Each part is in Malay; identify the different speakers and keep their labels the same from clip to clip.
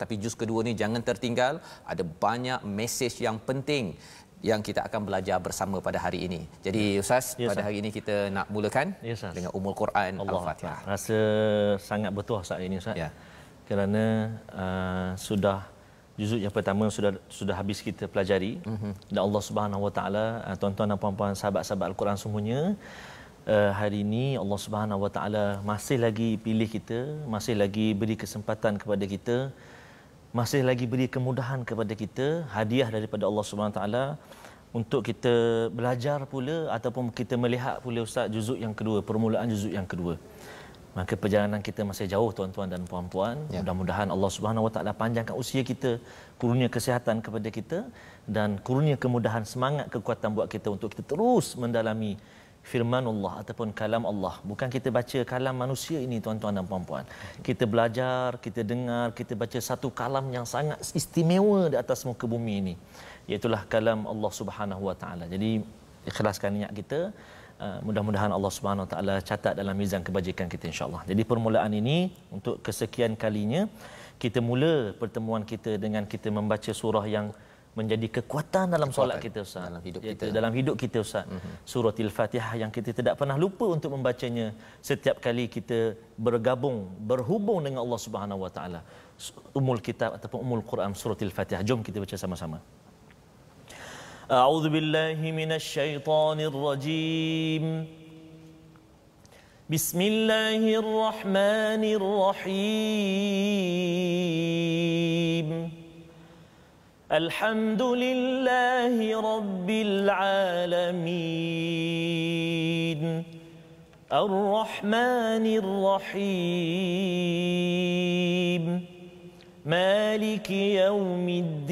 Speaker 1: tapi juz kedua ni jangan tertinggal, ada banyak mesej yang penting yang kita akan belajar bersama pada hari ini. Jadi Ustaz, pada hari ini kita nak mulakan dengan Ummul Quran Al-Fatihah.
Speaker 2: Rasa sangat betul Ustaz ini Ustaz. Kerana sudah juzuk yang pertama sudah habis kita pelajari, dan Allah Subhanahu Wa Taala, tuan-tuan dan puan-puan sahabat-sahabat Al-Quran semuanya, hari ini Allah Subhanahu Wa Taala masih lagi pilih kita, masih lagi beri kesempatan kepada kita, masih lagi beri kemudahan kepada kita, hadiah daripada Allah Subhanahu Wa Taala untuk kita belajar pula ataupun kita melihat pula Ustaz juzuk yang kedua, permulaan juzuk yang kedua. Maka perjalanan kita masih jauh tuan-tuan dan puan-puan. Mudah-mudahan Allah Subhanahu Wa Taala panjangkan usia kita, kurnia kesihatan kepada kita, dan kurnia kemudahan, semangat, kekuatan buat kita untuk kita terus mendalami firmanullah ataupun kalam Allah. Bukan kita baca kalam manusia ini tuan-tuan dan puan-puan. Kita belajar, kita dengar, kita baca satu kalam yang sangat istimewa di atas muka bumi ini, iaitulah kalam Allah Subhanahu Wa Taala. Jadi ikhlaskan niat kita. Mudah-mudahan Allah Subhanahu Wa Taala catat dalam mizan kebajikan kita insya-Allah. Jadi permulaan ini untuk kesekian kalinya kita mula pertemuan kita dengan kita membaca surah yang menjadi kekuatan dalam solat kita Ustaz, dalam hidup kita Ustaz. Surah Al-Fatihah yang kita tidak pernah lupa untuk membacanya setiap kali kita berhubung dengan Allah Subhanahu Wa Taala. Ummul Kitab ataupun Ummul Quran, surah Al-Fatihah. Jom kita baca sama-sama. A'udzu billahi minasyaitonir rajim. Bismillahirrahmanirrahim. Alhamdulillahi rabbil alamin. Ar-Rahmanir Rahim. Maliki yaumiddin.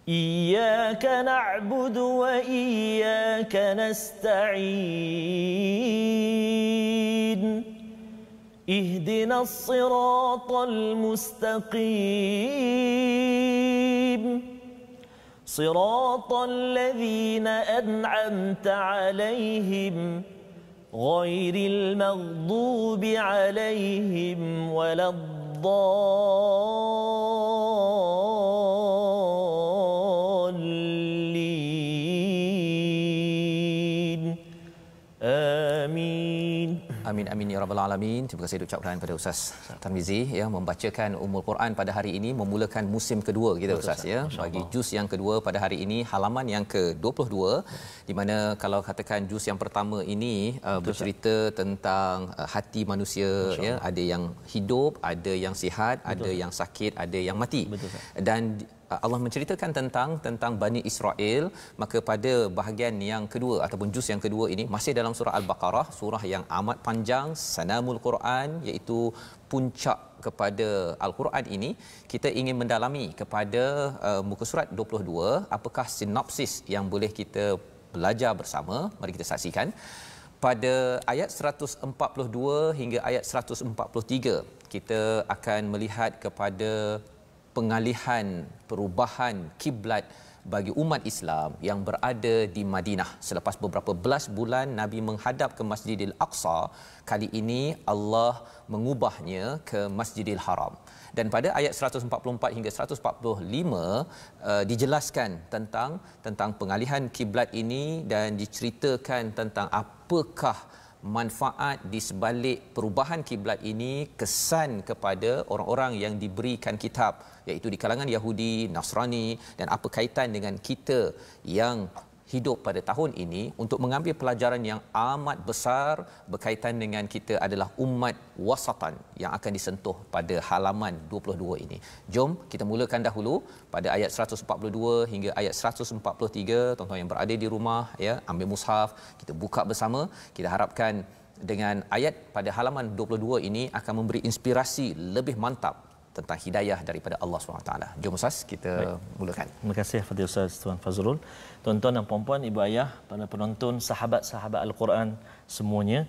Speaker 2: Iyyaka na'budu wa iyyaka nasta'in. اهدنا الصراط المستقيم صراط الذين أنعمت عليهم غير المغضوب عليهم ولا الضالين آمين.
Speaker 1: Amin amin ya rabbal alamin. Terima kasih ucapkan pada Ustaz Tarmizi ya, membacakan Ummul Quran pada hari ini, memulakan musim kedua kita Ustaz ya, bagi juz yang kedua pada hari ini, halaman yang ke-22, di mana kalau katakan juz yang pertama ini bercerita tentang hati manusia ya, ada yang hidup, ada yang sihat, ada yang sakit, ada yang mati. Dan Allah menceritakan tentang Bani Israel. Maka pada bahagian yang kedua ataupun juz yang kedua ini masih dalam surah Al-Baqarah, surah yang amat panjang, sanamul Quran, iaitu puncak kepada Al-Quran ini. Kita ingin mendalami kepada muka surat 22, apakah sinopsis yang boleh kita belajar bersama. Mari kita saksikan. Pada ayat 142 hingga ayat 143 kita akan melihat kepada pengalihan, perubahan kiblat bagi umat Islam yang berada di Madinah. Selepas beberapa belas bulan Nabi menghadap ke Masjidil Aqsa, kali ini Allah mengubahnya ke Masjidil Haram. Dan pada ayat 144 hingga 145 dijelaskan tentang pengalihan kiblat ini dan diceritakan tentang apakah manfaat di sebalik perubahan kiblat ini, kesan kepada orang-orang yang diberikan kitab, iaitu di kalangan Yahudi, Nasrani, dan apa kaitan dengan kita yang hidup pada tahun ini untuk mengambil pelajaran yang amat besar berkaitan dengan kita adalah umat wasatan yang akan disentuh pada halaman 22 ini. Jom kita mulakan dahulu pada ayat 142 hingga ayat 143. Tuan-tuan yang berada di rumah ya, ambil mushaf, kita buka bersama. Kita harapkan dengan ayat pada halaman 22 ini akan memberi inspirasi lebih mantap tentang hidayah daripada Allah SWT. Jom Ustaz, kita mulakan.
Speaker 2: Terima kasih Fadil Ustaz Tuan Fazrul. Tuan-tuan dan puan-puan, ibu ayah, para penonton, sahabat-sahabat Al-Quran semuanya,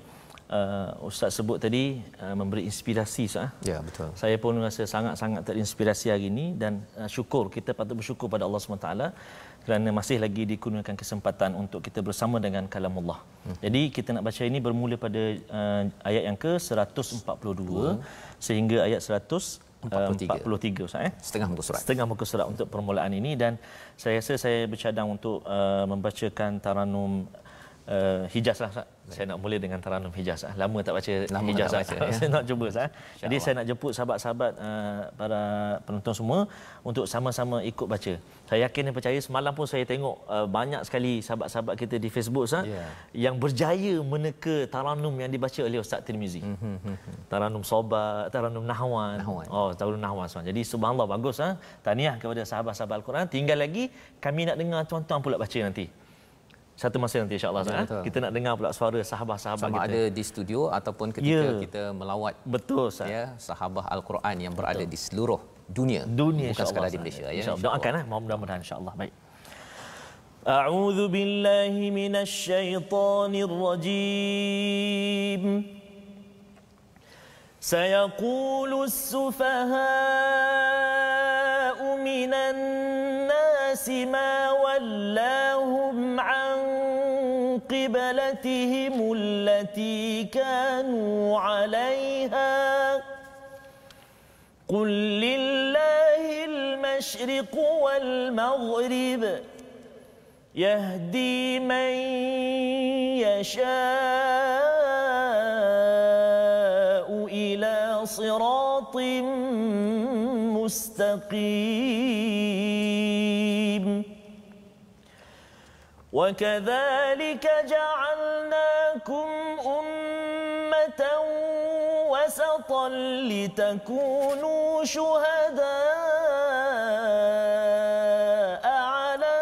Speaker 2: Ustaz sebut tadi memberi inspirasi Ustaz.
Speaker 1: Ya, betul.
Speaker 2: Saya pun rasa sangat-sangat terinspirasi hari ini dan syukur, kita patut bersyukur pada Allah SWT kerana masih lagi dikurniakan kesempatan untuk kita bersama dengan kalamullah. Jadi kita nak baca ini bermula pada ayat yang ke-142 sehingga ayat 143 Ustaz.
Speaker 1: Setengah muka surat.
Speaker 2: Setengah muka surat untuk permulaan ini, dan saya rasa saya bercadang untuk membacakan taranum Hijaz lah Ustaz. Saya nak mula dengan taranum Hijaz. Lama tak baca Hijaz. Saya nak cuba Ustaz. Jadi saya nak jemput sahabat-sahabat para penonton semua untuk sama-sama ikut baca. Saya yakin dan percaya, semalam pun saya tengok banyak sekali sahabat-sahabat kita di Facebook Ustaz yang berjaya meneka taranum yang dibaca oleh Ustaz Tirmizi. Taranum Sobat, taranum Nahwan. Oh, taranum Nahwan Ustaz. Jadi subhanallah, bagus ah. Tahniah kepada sahabat-sahabat Al-Quran. Tinggal lagi kami nak dengar tuan-tuan pula baca nanti. Satu masa nanti insya-Allah kita nak dengar pula suara sahabat-sahabat
Speaker 1: sama
Speaker 2: kita.
Speaker 1: Ada di studio ataupun ketika kita melawat sahabat Al-Quran yang berada di seluruh dunia bukan sekadar di Malaysia ya.
Speaker 2: Doakan mudah-mudahan insya-Allah. Baik. A'udzu billahi minasy syaithanir rajim. Sayaqulu as-sufaha'u minan nasi ma wallahum 'an قبلتهم التي كانوا عليها قل لله المشرق والمغرب يهدي من يشاء إلى صراط مستقيم وكذلك جعلناكم أمة وسطا لتكونوا شهداء على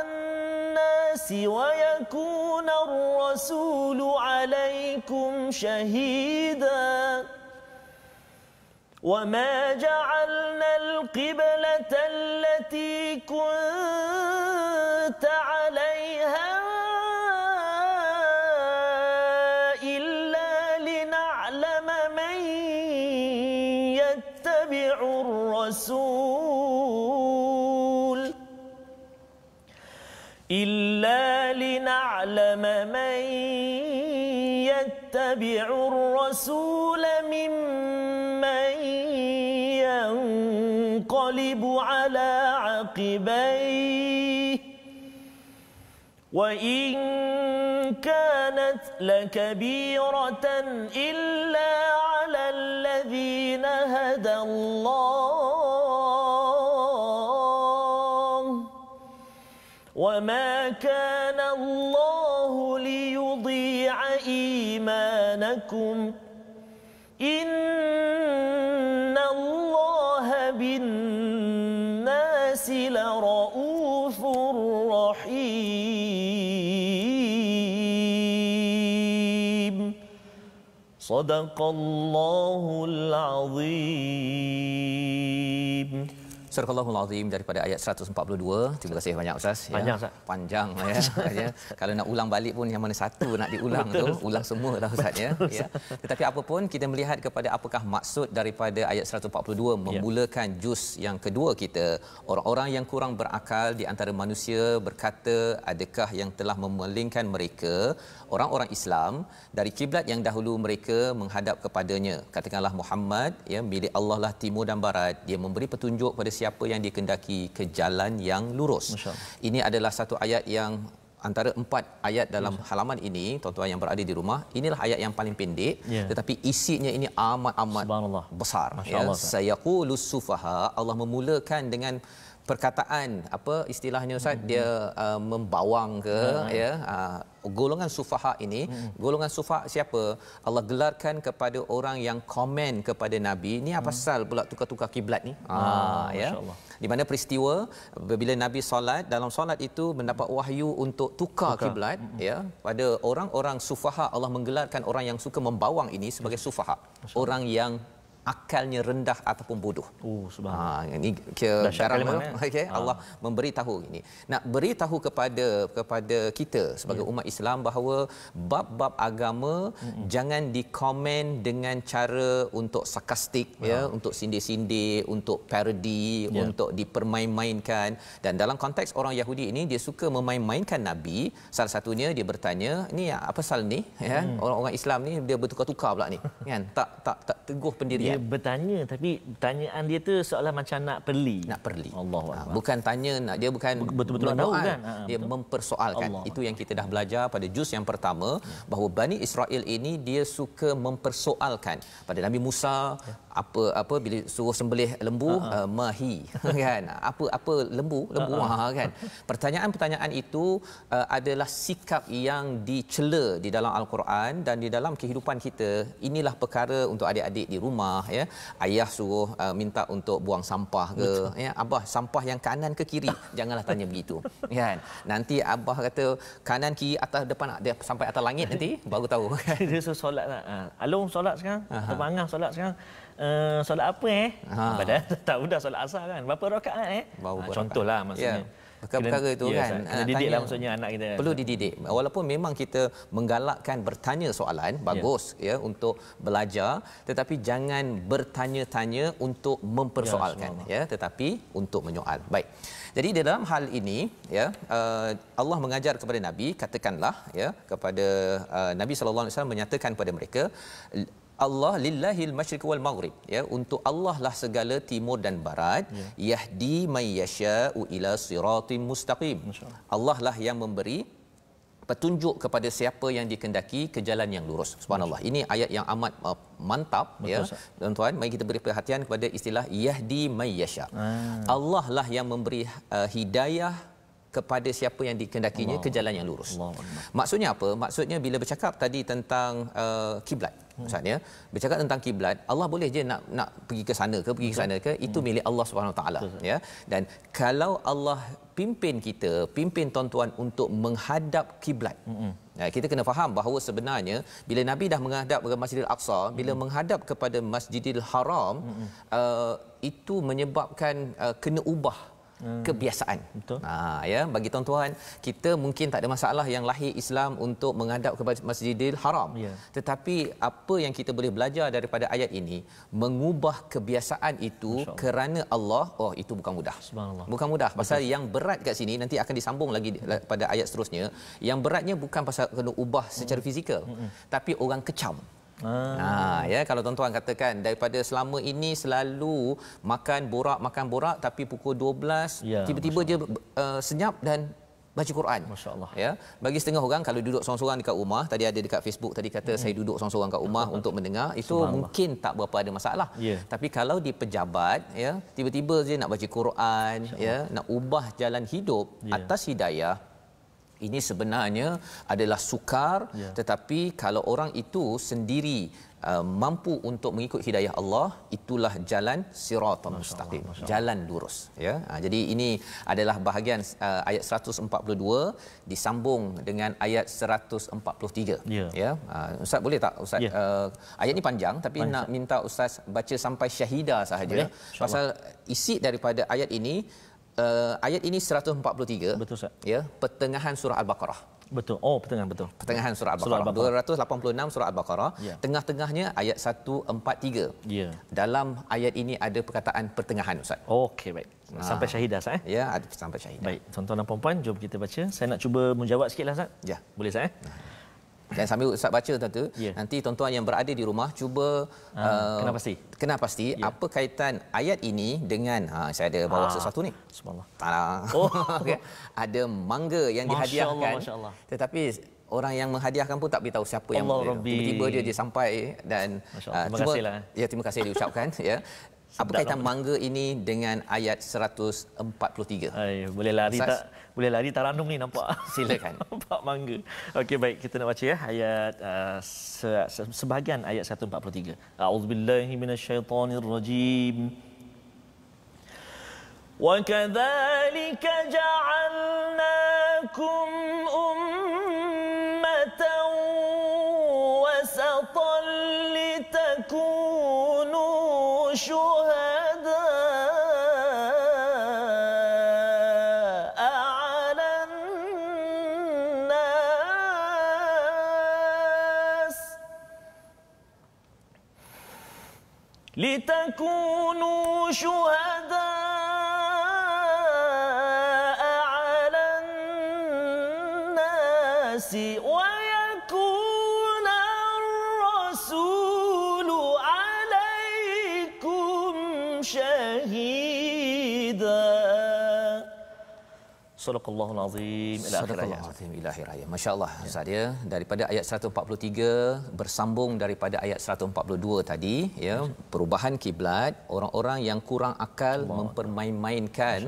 Speaker 2: الناس ويكون الرسول عليكم شهيدا وما جعلنا القبلة التي كنت عليها إلا لنعلم من يتبع الرسول ممن ينقلب على عقبيه وإن كانت لكبيرة إلا على الذين هدى الله وما كان الله ليضيع إيمانكم إن الله بالناس لرؤوف رحيم صدق الله العظيم.
Speaker 1: Surah Al-Allahul Azim daripada ayat 142. Terima kasih banyak Ustaz.
Speaker 2: Panjang Ustaz.
Speaker 1: Panjang ya. Kalau nak ulang balik pun yang mana satu nak diulang tu, ulang semua dah Ustaz ya. Tetapi apa pun kita melihat kepada apakah maksud daripada ayat 142 memulakan juz yang kedua kita. Orang-orang yang kurang berakal di antara manusia berkata, adakah yang telah memalingkan mereka orang-orang Islam dari kiblat yang dahulu mereka menghadap kepadanya. Katakanlah Muhammad ya, milik Allah lah timur dan barat. Dia memberi petunjuk pada siapa yang dikendaki ke jalan yang lurus. Ini adalah satu ayat yang antara 4 ayat dalam halaman ini, tuan-tuan yang berada di rumah, inilah ayat yang paling pendek tetapi isinya ini amat besar ya. Sayaqulus sufaha, Allah memulakan dengan perkataan apa istilahnya Ustaz, dia membawang ke ya, golongan sufaha ini. Golongan sufaha siapa? Allah gelarkan kepada orang yang komen kepada Nabi, ni apa pasal pula tukar-tukar kiblat ni? Ya. Di mana peristiwa bila Nabi solat, dalam solat itu mendapat wahyu untuk tukar kiblat ya. Pada orang-orang sufaha, Allah menggelarkan orang yang suka membawang ini sebagai sufaha, orang yang akalnya rendah ataupun bodoh. Ini
Speaker 2: garam
Speaker 1: okey, Allah memberitahu ini. Nak beritahu kepada kita sebagai umat Islam bahawa bab-bab agama jangan dikomen dengan cara untuk sarkastik, untuk sindir-sindir, untuk parody, untuk dipermain-mainkan. Dan dalam konteks orang Yahudi ini, dia suka memain-mainkan Nabi. Salah satunya dia bertanya, ni apa pasal ni, orang-orang Islam ni dia bertukar-tukar pula ni, kan? Tak teguh pendirian.
Speaker 2: Dia bertanya, tapi pertanyaan dia tu seolah macam nak perli.
Speaker 1: Bukan tanya, dia bukan
Speaker 2: betul-betul tahu kan.
Speaker 1: Dia mempersoalkan. Itu yang kita dah belajar pada juz yang pertama, bahawa Bani Israel ini dia suka mempersoalkan pada Nabi Musa, apa bila suruh sembelih lembu, mahi, kan? Apa lembu kan? Pertanyaan-pertanyaan itu adalah sikap yang dicela di dalam Al-Quran dan di dalam kehidupan kita. Inilah perkara untuk adik-adik di rumah, ya. Ayah suruh minta untuk buang sampah ke, ya, abah sampah yang kanan ke kiri, janganlah tanya begitu, kan? Nanti abah kata kanan kiri atas depan, dia sampai atas langit nanti baru tahu.
Speaker 2: Dia solat lah. Alung solat sekarang, Abang Angah solat sekarang. Solat apa Padahal tak sudah solat asar kan. Berapa rakaat contohlah maksudnya.
Speaker 1: Perkara itu kan.
Speaker 2: Kena didiklah maksudnya anak kita.
Speaker 1: Perlu dididik. Walaupun memang kita menggalakkan bertanya soalan, bagus ya untuk belajar, tetapi jangan bertanya-tanya untuk mempersoalkan, ya, tetapi untuk menyoal. Baik. Jadi di dalam hal ini, ya, Allah mengajar kepada Nabi, katakanlah, ya, kepada Nabi sallallahu alaihi wasallam, menyatakan kepada mereka, Allah lillahil masyriq wal maghrib, ya, untuk Allah lah segala timur dan barat, yahdi may yasha'u ila siratim mustaqim. Allah lah yang memberi petunjuk kepada siapa yang dikehendaki ke jalan yang lurus. Subhanallah. Ini ayat yang amat mantap. Betul, ya tuan-tuan, mari kita beri perhatian kepada istilah yahdi may yasha'. Allah lah yang memberi hidayah kepada siapa yang dikehendakinya ke jalan yang lurus. Maksudnya apa? Maksudnya bila bercakap tadi tentang kiblat, maksudnya bercakap tentang kiblat, Allah boleh je nak pergi ke sana ke, pergi ke sana ke, itu milik Allah Subhanahu Wa Taala, ya. Dan kalau Allah pimpin kita, pimpin tuan-tuan untuk menghadap kiblat, kita kena faham bahawa sebenarnya bila Nabi dah menghadap ke Masjidil Aqsa, bila menghadap kepada Masjidil Haram, itu menyebabkan kena ubah kebiasaan.
Speaker 2: Betul.
Speaker 1: Ya, bagi tuan-tuan, kita mungkin tak ada masalah yang lahir Islam untuk menghadap kepada Masjidil Haram. Tetapi apa yang kita boleh belajar daripada ayat ini, mengubah kebiasaan itu kerana Allah, itu bukan mudah.
Speaker 2: Subhanallah.
Speaker 1: Bukan mudah. Pasal
Speaker 2: Betul.
Speaker 1: yang berat kat sini nanti akan disambung lagi pada ayat seterusnya. Yang beratnya bukan pasal kena ubah secara fizikal, tapi orang kecam. Ya, kalau tuan-tuan katakan daripada selama ini selalu makan borak tapi pukul 12 tiba-tiba je senyap dan baca Quran.
Speaker 2: Masya-Allah.
Speaker 1: Ya, bagi setengah orang kalau duduk seorang-seorang dekat rumah, tadi ada dekat Facebook tadi kata saya duduk seorang-seorang kat rumah untuk mendengar, itu mungkin tak berapa ada masalah. Tapi kalau di pejabat, ya, tiba-tiba je nak baca Quran, ya, nak ubah jalan hidup atas hidayah, ini sebenarnya adalah sukar, tetapi kalau orang itu sendiri mampu untuk mengikut hidayah Allah, itulah jalan siratal mustaqim, jalan lurus, ya. Jadi ini adalah bahagian ayat 142 disambung dengan ayat 143, ya. Ustaz boleh tak Ustaz, ayat ni panjang tapi nak minta Ustaz baca sampai syahidah sahaja, pasal isi daripada ayat ini, ayat ini 143.
Speaker 2: Betul, Ustaz.
Speaker 1: Ya, pertengahan surah Al-Baqarah.
Speaker 2: Betul. Pertengahan, betul.
Speaker 1: Pertengahan surah Al-Baqarah. 286 surah Al-Baqarah. Tengah-tengahnya ayat 143. Dalam ayat ini ada perkataan pertengahan, Ustaz.
Speaker 2: Okey, baik. Sampai syahidah, Ustaz.
Speaker 1: Ya, ada sampai syahidah.
Speaker 2: Baik, tuan-tuan dan puan-puan, jom kita baca. Saya nak cuba menjawab sikitlah, Ustaz.
Speaker 1: Ya.
Speaker 2: Boleh, Ustaz?
Speaker 1: Dan sambil Ustaz baca tentu, nanti tuan-tuan yang berada di rumah cuba kena pasti apa kaitan ayat ini dengan saya ada bawa sesuatu ni.
Speaker 2: Subhanallah.
Speaker 1: Okay. Ada mangga yang dihadiahkan.
Speaker 2: Masya Allah.
Speaker 1: Tetapi orang yang menghadiahkan pun tak beritahu siapa yang tiba-tiba dia sampai dan
Speaker 2: terima kasihlah.
Speaker 1: Ya, terima kasih diucapkan, ya. Apa kaitan mangga ini dengan ayat 143?
Speaker 2: Boleh lari Ustaz? Boleh lari taranum ni nampak.
Speaker 1: Silakan.
Speaker 2: Nampak mangga. Okey, baik, kita nak baca ya ayat sebahagian ayat 143. A'udzubillahi minasyaitonirrajim. Wa kadzalika ja'alnakum ummatan wasatan litakunu litakunu syuhada'a 'alan nasi wa yakuna ar-rasulu 'alaikum syahida. Sadaqallahul azim ila akhir ayat.
Speaker 1: Ila akhir ayat. Masya-Allah Ustaz ya, daripada ayat 143 bersambung daripada ayat 142 tadi ya, perubahan kiblat, orang-orang yang kurang akal mempermain-mainkan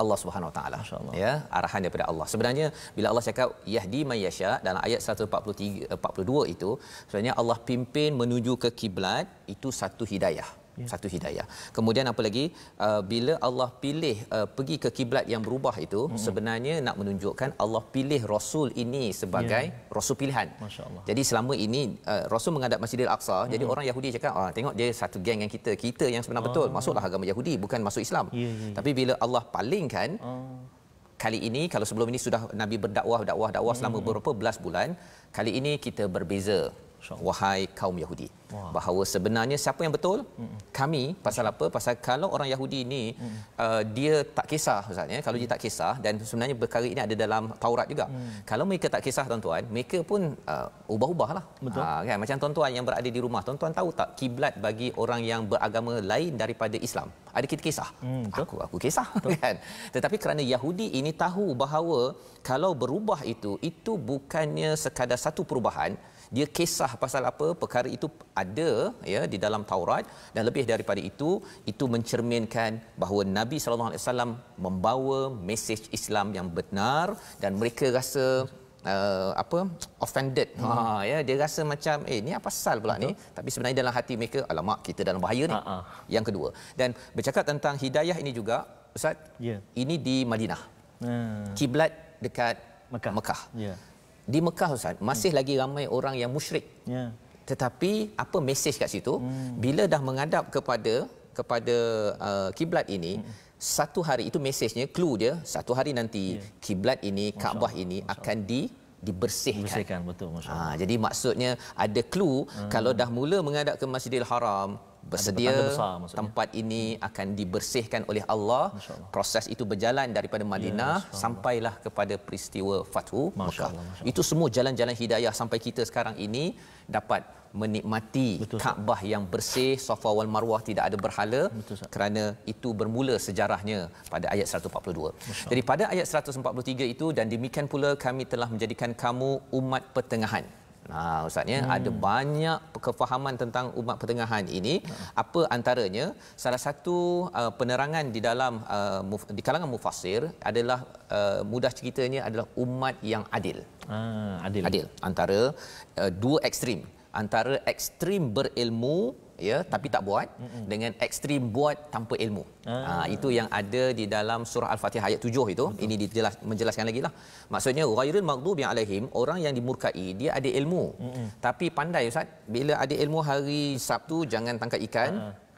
Speaker 1: Allah Subhanahu Wa Taala ya, arahan daripada Allah. Sebenarnya bila Allah cakap yahdi may yasha dalam ayat 143 42 itu sebenarnya Allah pimpin menuju ke kiblat, itu satu hidayah. Satu hidayah. Kemudian apa lagi, bila Allah pilih pergi ke kiblat yang berubah itu sebenarnya nak menunjukkan Allah pilih Rasul ini sebagai Rasul pilihan. Jadi selama ini Rasul menghadap Masjidil Aqsa, jadi orang Yahudi cakap tengok dia satu geng yang kita yang sebenar betul, masuklah agama Yahudi bukan masuk Islam. Tapi bila Allah palingkan kali ini, kalau sebelum ini sudah Nabi berdakwah selama beberapa belas bulan, kali ini kita berbeza. Wahai kaum Yahudi, bahawa sebenarnya siapa yang betul? Kami. Pasal apa? Pasal kalau orang Yahudi ini dia tak kisah Ustaz ya, kalau dia tak kisah, dan sebenarnya perkara ini ada dalam Taurat juga. Kalau mereka tak kisah tuan-tuan, mereka pun ubah-ubahlah. Kan macam tuan-tuan yang berada di rumah, tuan-tuan tahu tak kiblat bagi orang yang beragama lain daripada Islam? Ada kita kisah. Aku kisah kan. Tetapi kerana Yahudi ini tahu bahawa kalau berubah itu bukannya sekadar satu perubahan, dia kisah pasal apa, perkara itu ada ya di dalam Taurat, dan lebih daripada itu mencerminkan bahawa Nabi sallallahu alaihi wasallam membawa mesej Islam yang benar, dan mereka rasa offended. Ya, dia rasa macam ni apa pasal pula ni, tapi sebenarnya dalam hati mereka, alamak kita dalam bahaya ni. Yang kedua, dan bercakap tentang hidayah ini juga Ustaz, ini di Madinah. Kiblat dekat Mekah. Di Mekah Ustaz masih lagi ramai orang yang musyrik. Tetapi apa mesej kat situ? Bila dah menghadap kepada kiblat ini, satu hari itu mesejnya, clue dia, satu hari nanti kiblat ini, Kaabah ini akan dibersihkan.
Speaker 2: Betul, masya-Allah.
Speaker 1: Jadi maksudnya ada clue, kalau dah mula menghadap ke Masjidil Haram, bersedia tempat ini akan dibersihkan oleh Allah. Proses itu berjalan daripada Madinah sampailah kepada peristiwa Fathu Mekah. Itu semua jalan-jalan hidayah sampai kita sekarang ini dapat menikmati Kaabah yang bersih, Safa wal Marwah tidak ada berhala, kerana itu bermula sejarahnya pada ayat 142. Jadi pada ayat 143 itu, dan demikian pula kami telah menjadikan kamu umat pertengahan. Ustaznya ada banyak kefahaman tentang umat pertengahan ini. Apa antaranya? Salah satu penerangan di dalam di kalangan mufassir adalah mudah ceritanya adalah umat yang adil. Adil antara dua ekstrim, antara ekstrim berilmu ya tapi tak buat, dengan ekstrim buat tanpa ilmu. Itu yang ada di dalam surah Al-Fatihah ayat 7 itu. Ini menjelaskan lagi lah. Maksudnya ghairil maghdubi alaihim, orang yang dimurkai dia ada ilmu, tapi pandai Ustaz, bila ada ilmu hari Sabtu jangan tangkap ikan,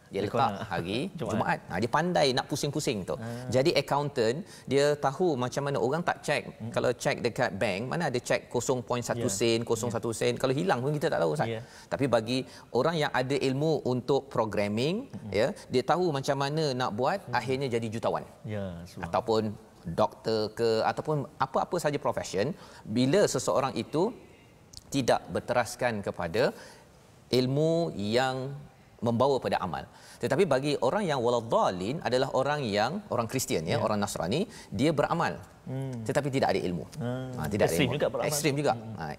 Speaker 1: dia letak hari Jumaat. Dia pandai nak pusing-pusing tu. Jadi accountant dia tahu macam mana orang tak check. Kalau check dekat bank, mana ada check 0.1 sen, 0.1 sen. Kalau hilang pun kita tak tahu Ustaz. Tapi bagi orang yang ada ilmu untuk programming, ya, dia tahu macam mana nak buat, akhirnya jadi jutawan. Ataupun doktor ke, ataupun apa-apa saja profession, bila seseorang itu tidak berteraskan kepada ilmu yang membawa pada amal. Tetapi bagi orang yang waladhdallin adalah orang Kristian ya, orang Nasrani, dia beramal tetapi tidak ada ilmu. Tidak ada ilmu. Ekstrim juga.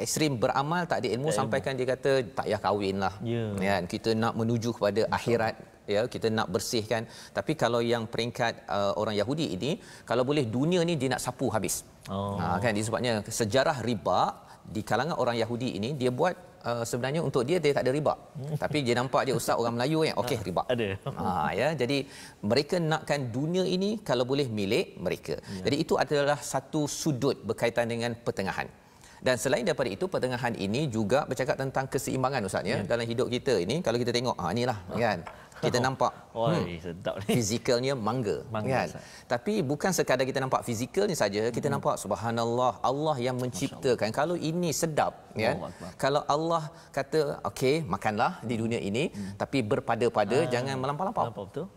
Speaker 1: Ekstrim beramal tak ada ilmu, sampaikan dia kata tak payah kahwinlah. Kan kita nak menuju kepada akhirat ya, kita nak bersihkan. Tapi kalau yang peringkat orang Yahudi ini, kalau boleh dunia ni dia nak sapu habis. Kan disebabnya sejarah riba di kalangan orang Yahudi ini dia buat sebenarnya untuk dia tak ada riba. Tapi dia nampak dia ustaz orang Melayu yang okey riba.
Speaker 2: Ada.
Speaker 1: Ya, jadi mereka nakkan dunia ini kalau boleh milik mereka. Jadi itu adalah satu sudut berkaitan dengan pertengahan. Dan selain daripada itu, pertengahan ini juga bercakap tentang keseimbangan Ustaz ya. Dalam hidup kita ini, kalau kita tengok inilah kan, kita nampak
Speaker 2: sedap ni.
Speaker 1: fizikalnya mangga kan. Tapi bukan sekadar kita nampak fizikalnya saja, kita nampak subhanallah, Allah yang menciptakan. Kalau ini sedap kan. Kalau Allah kata okey makanlah di dunia ini, tapi berpada-pada, jangan melampau-lampau.
Speaker 2: Betul.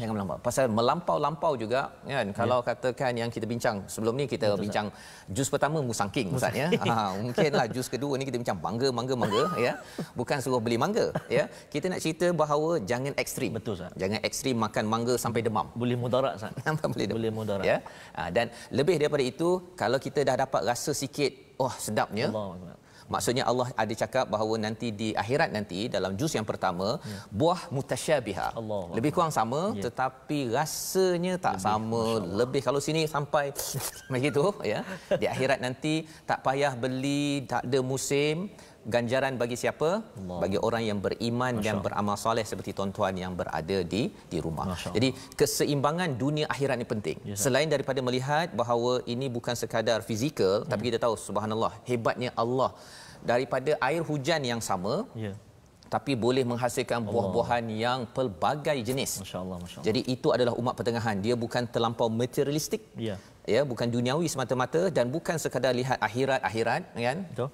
Speaker 1: Jangan melampau. Pasal melampau-lampau juga kan. Kalau katakan yang kita bincang sebelum ni, kita bincang juz pertama musangking Ustaz ya. Mungkinlah juz kedua ni kita bincang mangga ya. Bukan suruh beli mangga ya. Kita nak cerita bahawa jangan ekstrim.
Speaker 2: Betul Ustaz.
Speaker 1: Jangan ekstrim makan mangga sampai demam.
Speaker 2: Boleh mudarat Ustaz.
Speaker 1: Boleh
Speaker 2: mudarat.
Speaker 1: Ya. Dan lebih daripada itu, kalau kita dah dapat rasa sikit sedapnya, maksudnya Allah ada cakap bahawa nanti di akhirat nanti dalam juz yang pertama, buah mutasyabiha. Lebih kurang sama, tetapi rasanya tak sama. Lebih kalau sini sampai begitu ya. Di akhirat nanti tak payah beli, tak ada musim. Ganjaran bagi siapa? Bagi orang yang beriman dan beramal soleh seperti tuan-tuan yang berada di rumah. Jadi keseimbangan dunia akhirat ini penting. Selain daripada melihat bahawa ini bukan sekadar fizikal, tapi kita tahu subhanallah hebatnya Allah, daripada air hujan yang sama, tapi boleh menghasilkan buah-buahan yang pelbagai jenis.
Speaker 2: Masya-Allah.
Speaker 1: Jadi itu adalah umat pertengahan. Dia bukan terlampau materialistik. Ya, bukan duniawi semata-mata, dan bukan sekadar lihat akhirat kan. Betul.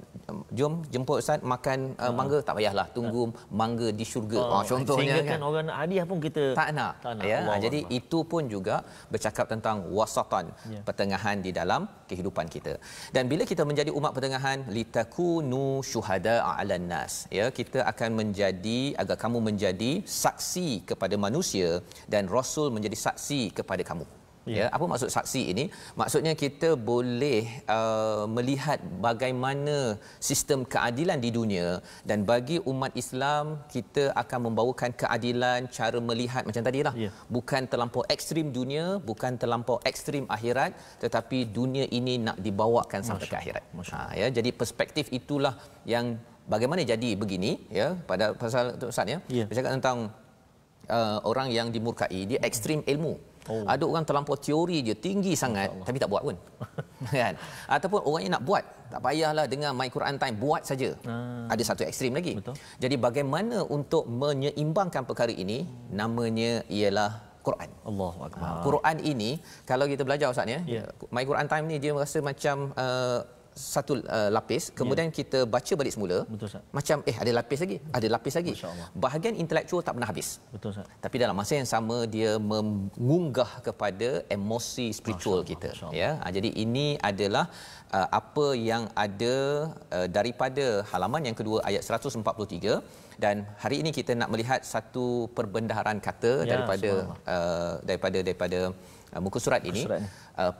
Speaker 1: Jom jemput Ustaz makan mangga, tak payahlah tunggu mangga di syurga. Contohnya
Speaker 2: kan orang nak hadiah pun kita
Speaker 1: tak nak. Ya, jadi itu pun juga bercakap tentang wasatan, pertengahan di dalam kehidupan kita. Dan bila kita menjadi umat pertengahan, litakunu syuhada'a 'alan nas. Ya, kita akan menjadi, agar kamu menjadi saksi kepada manusia dan Rasul menjadi saksi kepada kamu. Ya, apa maksud saksi ini? Maksudnya kita boleh melihat bagaimana sistem keadilan di dunia, dan bagi umat Islam kita akan membawakan keadilan, cara melihat macam tadilah. Bukan terlampau ekstrim dunia, bukan terlampau ekstrim akhirat, tetapi dunia ini nak dibawakan sampai ke akhirat. Ya, jadi perspektif itulah yang bagaimana jadi begini ya. Pada pasal Ustaz ya, bercakap tentang orang yang dimurkai, dia ekstrim ilmu. Ada orang terlampau teori dia tinggi sangat, tapi tak buat pun. Kan? Ataupun orang yang nak buat, tak payahlah dengan My Quran Time, buat saja. Ada satu ekstrim lagi. Betul. Jadi bagaimana untuk menyeimbangkan perkara ini? Namanya ialah Quran.
Speaker 2: Allahuakbar.
Speaker 1: Quran ini kalau kita belajar Ustaz ya, My Quran Time ni dia rasa macam satu lapis, kemudian kita baca balik semula.
Speaker 2: Betul, Ustaz.
Speaker 1: Macam ada lapis lagi. Bahagian intelektual tak pernah habis.
Speaker 2: Betul, Ustaz.
Speaker 1: Tapi dalam masa yang sama dia mengunggah kepada emosi spiritual kita. Ya, jadi ini adalah apa yang ada daripada halaman yang kedua ayat 143. Dan hari ini kita nak melihat satu perbendaharaan kata daripada muka surat ini.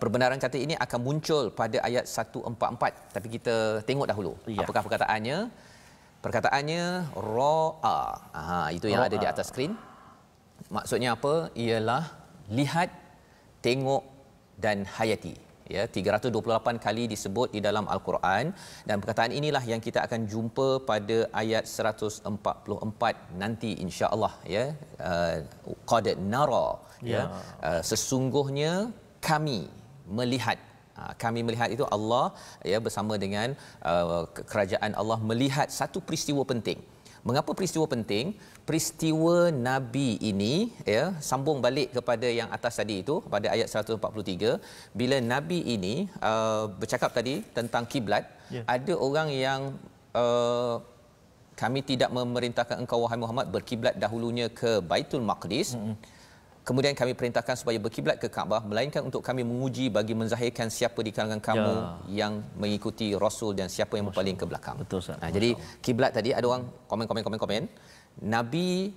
Speaker 1: Perbendaharaan kata ini akan muncul pada ayat 144, tapi kita tengok dahulu apakah perkataannya. Perkataannya ra'a. Itu yang ada di atas skrin. Maksudnya apa? Ialah lihat, tengok dan hayati. Ya, 328 kali disebut di dalam Al-Quran, dan perkataan inilah yang kita akan jumpa pada ayat 144 nanti insya-Allah ya. Qad nara ya. Sesungguhnya kami melihat. Kami melihat itu Allah ya bersama dengan kerajaan Allah melihat satu peristiwa penting. Mengapa peristiwa penting? Peristiwa Nabi ini ya, sambung balik kepada yang atas tadi itu pada ayat 143, bila Nabi ini bercakap tadi tentang kiblat. Ada orang yang kami tidak memerintahkan engkau wahai Muhammad berkiblat dahulunya ke Baitul Maqdis. Kemudian kami perintahkan supaya berkiblat ke Kaabah, melainkan untuk kami menguji bagi menzahirkan siapa di kalangan kamu yang mengikuti Rasul dan siapa yang berpaling ke belakang.
Speaker 2: Betul, Ustaz.
Speaker 1: Jadi kiblat tadi ada orang komen. Nabi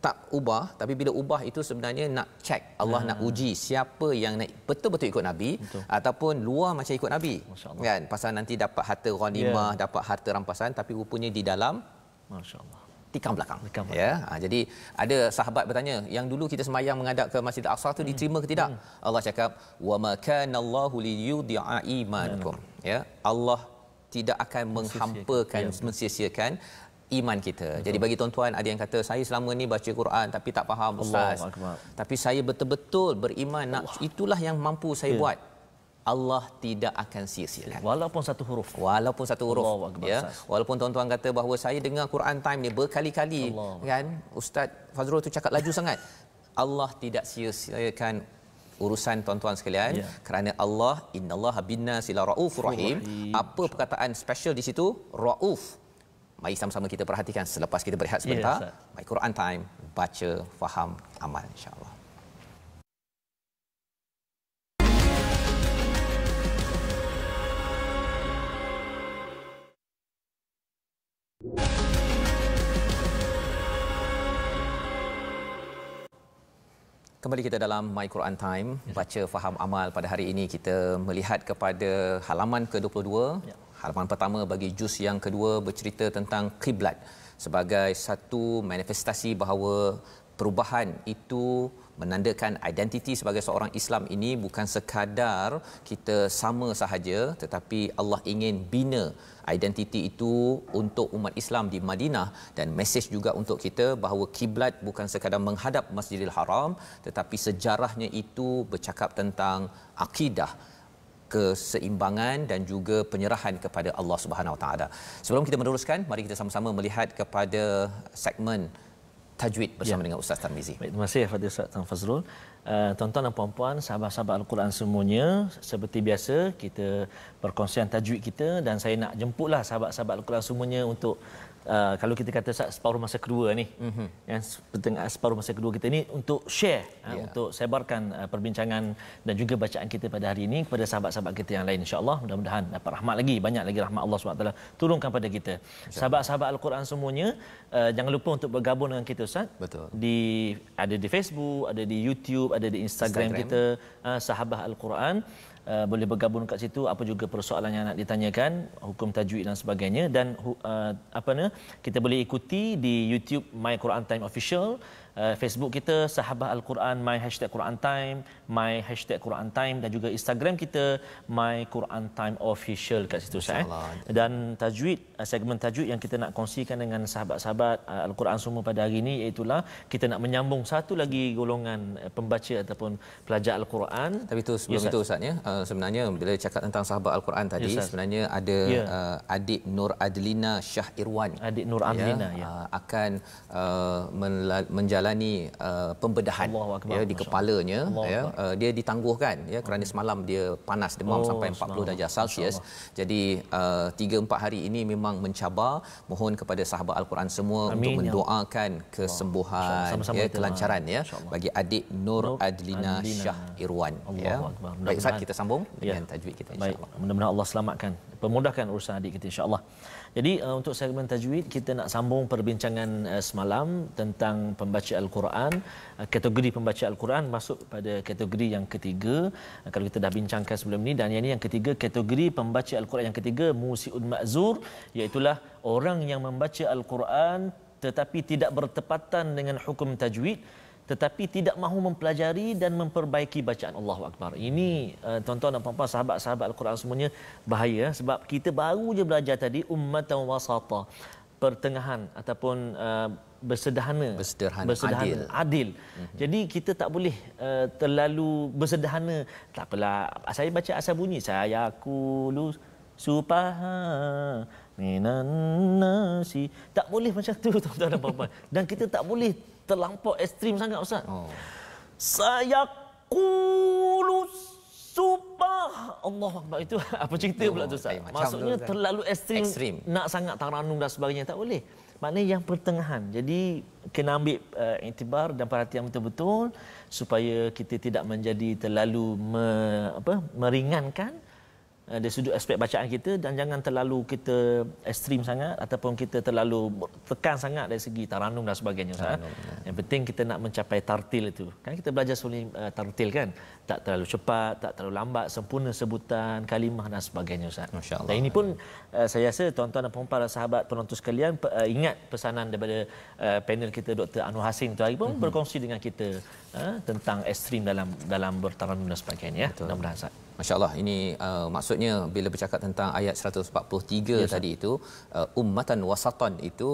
Speaker 1: tak ubah, tapi bila ubah itu sebenarnya nak check, Allah nak uji siapa yang nak betul-betul ikut Nabi ataupun luar macam ikut Nabi. Kan? Pasal nanti dapat harta ghanimah, dapat harta rampasan, tapi rupanya di dalam
Speaker 2: masya-Allah
Speaker 1: tikam belakang. Ya. Jadi ada sahabat bertanya, yang dulu kita sembahyang menghadap ke Masjid Al-Aqsa tu diterima ke tidak? Allah cakap, "Wa ma kana Allahu liyudhi'a imanakum." Ya, Allah tidak akan menghampakan, mensia-siakan iman kita. Jadi bagi tuan-tuan, ada yang kata saya selama ni baca Quran tapi tak faham Ustaz. Tapi saya betul-betul beriman, itulah yang mampu saya buat. Allah tidak akan sia-siakan.
Speaker 2: Walaupun satu huruf.
Speaker 1: Walaupun satu huruf. Ya.
Speaker 2: Ustaz.
Speaker 1: Walaupun tuan-tuan kata bahawa saya dengar Quran Time ni berkali-kali kan Ustaz Fazrul tu cakap laju sangat. Allah tidak sia-siakan urusan tuan-tuan sekalian kerana Allah innallaha binnasi la raufur rahim. Apa perkataan special di situ? Rauf. Mari sama-sama kita perhatikan selepas kita berehat sebentar. My Quran Time, baca, faham, amal insya-Allah. Kembali kita dalam My Quran Time, baca faham amal. Pada hari ini kita melihat kepada halaman ke-22. Halaman pertama bagi juz yang kedua bercerita tentang kiblat sebagai satu manifestasi bahawa perubahan itu menandakan identiti sebagai seorang Islam ini bukan sekadar kita sama sahaja, tetapi Allah ingin bina identiti itu untuk umat Islam di Madinah, dan mesej juga untuk kita bahawa kiblat bukan sekadar menghadap Masjidil Haram, tetapi sejarahnya itu bercakap tentang akidah, keseimbangan dan juga penyerahan kepada Allah Subhanahu Wa Taala. Sebelum kita meneruskan, mari kita sama-sama melihat kepada segmen tajwid bersama dengan Ustaz Tarmizi.
Speaker 2: Baik, terima kasih kepada Ustaz Tan Fazrul. Tuan-tuan dan puan-puan, sahabat-sahabat Al-Quran semuanya, seperti biasa kita perkongsian tajwid kita, dan saya nak jemputlah sahabat-sahabat Al-Quran semuanya untuk kalau kita kata separuh masa kedua ni, yang setengah separuh masa kedua kita ni untuk share, untuk sebarkan perbincangan dan juga bacaan kita pada hari ini kepada sahabat-sahabat kita yang lain, insya-Allah. Mudah-mudahan dapat rahmat lagi, banyak lagi rahmat Allah SWT turunkan pada kita. Sahabat-sahabat Al-Quran semuanya, jangan lupa untuk bergabung dengan kita, Ustaz.
Speaker 1: Betul.
Speaker 2: Ada di Facebook, ada di YouTube, ada di Instagram kita, Sahabat Al-Quran. Boleh bergabung kat situ, apa juga persoalan yang nak ditanyakan, hukum tajwid dan sebagainya, dan kita boleh ikuti di YouTube My Quran Time Official, Facebook kita Sahabat Al-Quran My #Quran Time, My #Quran Time, dan juga Instagram kita My Quran Time Official kat situ, Dan tajwid, segmen tajwid yang kita nak kongsikan dengan sahabat-sahabat Al-Quran semua pada hari ini, iaitulah kita nak menyambung satu lagi golongan pembaca ataupun pelajar Al-Quran.
Speaker 1: Tapi itu sebelum itu Ustaz ya, sebenarnya bila cakap tentang sahabat Al-Quran tadi, sebenarnya ada adik Nur Adlina Shah Irwan.
Speaker 2: Adik Nur Adlina
Speaker 1: akan menjalani pembedahan di kepalanya, dia ditangguhkan kerana semalam dia panas demam sampai 40 darjah Celsius. Jadi 3-4 hari ini memang mencabar. Mohon kepada sahabat Al-Quran semua untuk mendoakan kesembuhan, kelancaran bagi adik Nur Adlina Shah Irwan. Baik Ustaz, kita sambung dengan tajwid kita insya-Allah.
Speaker 2: Mudah-mudahan Allah selamatkan, permudahkan urusan adik kita insya-Allah. Jadi untuk segmen tajwid kita nak sambung perbincangan semalam tentang pembaca Al-Quran. Kategori pembaca Al-Quran masuk pada kategori yang ketiga, kalau kita dah bincangkan sebelum ni, dan yang ini yang ketiga, kategori pembaca Al-Quran yang ketiga, musi'un ma'zur, iaitulah orang yang membaca Al-Quran tetapi tidak bertepatan dengan hukum tajwid, tetapi tidak mahu mempelajari dan memperbaiki bacaan. Allahu Akbar. Ini tuan-tuan dan puan-puan, sahabat-sahabat Al-Quran semuanya, bahaya, sebab kita baru je belajar tadi ummatan wasata, pertengahan ataupun bersederhana, adil. Jadi kita tak boleh terlalu bersederhana. Tak apalah, saya baca asal bunyi, saya qulu supaha minan nasi. Tak boleh macam tu tuan-tuan dan puan-puan. Dan kita tak boleh terlampau ekstrim sangat, Ustaz. Saya qulu subah Allah Akbar, itu apa cerita pula tu, Ustaz? Maksudnya terlalu ekstrim, nak sangat taranum dan sebagainya, tak boleh. Maknanya yang pertengahan. Jadi kena ambil iktibar dan perhatian betul-betul supaya kita tidak menjadi terlalu meringankan dari sudut aspek bacaan kita, dan jangan terlalu kita ekstrim sangat ataupun kita terlalu tekan sangat dari segi taranum dan sebagainya. Yang penting kita nak mencapai tartil itu. Kan kita belajar sebelum tartil kan, tak terlalu cepat, tak terlalu lambat, sempurna sebutan, kalimah dan sebagainya, Ustaz. Dan ini pun saya rasa tuan-tuan dan puan-puan sahabat penonton sekalian ingat pesanan daripada panel kita Dr. Anwar Hasin tu hari pun berkongsi dengan kita tentang ekstrim dalam bertaranum dan sebagainya. Mudah-mudahan, Ustaz.
Speaker 1: Masya-Allah, ini maksudnya bila bercakap tentang ayat 143 tadi itu ummatan wasatan itu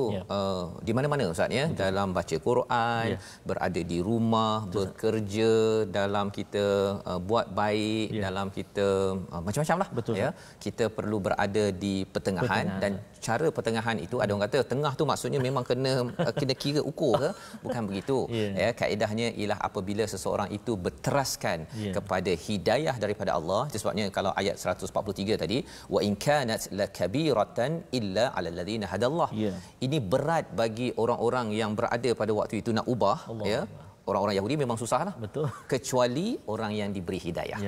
Speaker 1: di mana-mana Ustaz ya, dalam baca Quran, berada di rumah, bekerja, dalam kita buat baik, dalam kita macam-macamlah ya. Kita perlu berada di pertengahan dan cara pertengahan itu ada orang kata tengah tu maksudnya memang kena kira ukur ke? Bukan begitu. Ya, kaedahnya ialah apabila seseorang itu berteraskan kepada hidayah daripada Allah. Itu sebabnya kalau ayat 143 tadi, wa in kanat lakabiratan illa 'alal ladzina hadallah. Ini berat bagi orang-orang yang berada pada waktu itu nak ubah ya. Orang-orang Yahudi memang susahlah.
Speaker 2: Betul.
Speaker 1: Kecuali orang yang diberi hidayah.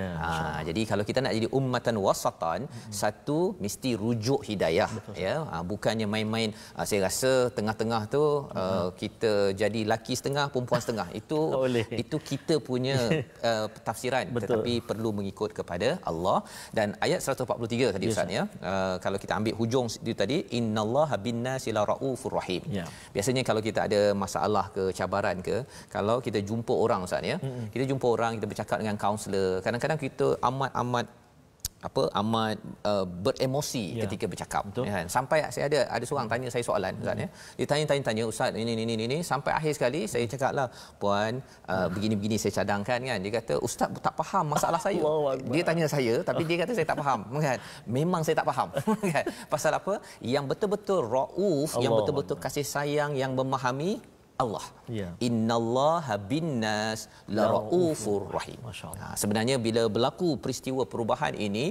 Speaker 1: Jadi kalau kita nak jadi ummatan wasatan, satu mesti rujuk hidayah ya. Bukannya main-main saya rasa tengah-tengah tu kita jadi laki setengah perempuan setengah. Itu kita punya tafsiran. Tetapi perlu mengikut kepada Allah. Dan ayat 143 tadi Ustaz ya. Kalau kita ambil hujung itu tadi, innallaha binnasi laraufur rahim. Biasanya kalau kita ada masalah ke cabaran ke, kalau kita jumpa orang Ustaz ya. Kita jumpa orang, kita bercakap dengan kaunselor. Kadang-kadang kita amat beremosi ketika bercakap ya. Sampai saya ada seorang tanya saya soalan Ustaz ya. Dia tanya Ustaz ini sampai akhir sekali saya cakaplah puan begini-begini saya cadangkan kan. Dia kata Ustaz tak faham masalah saya. Dia tanya saya tapi dia kata saya tak faham kan. Memang saya tak faham kan. Pasal apa? Yang betul-betul rauf, yang betul-betul kasih sayang, yang memahami Allah. Innallaha binnas laraufur rahim. Sebenarnya bila berlaku peristiwa perubahan ini,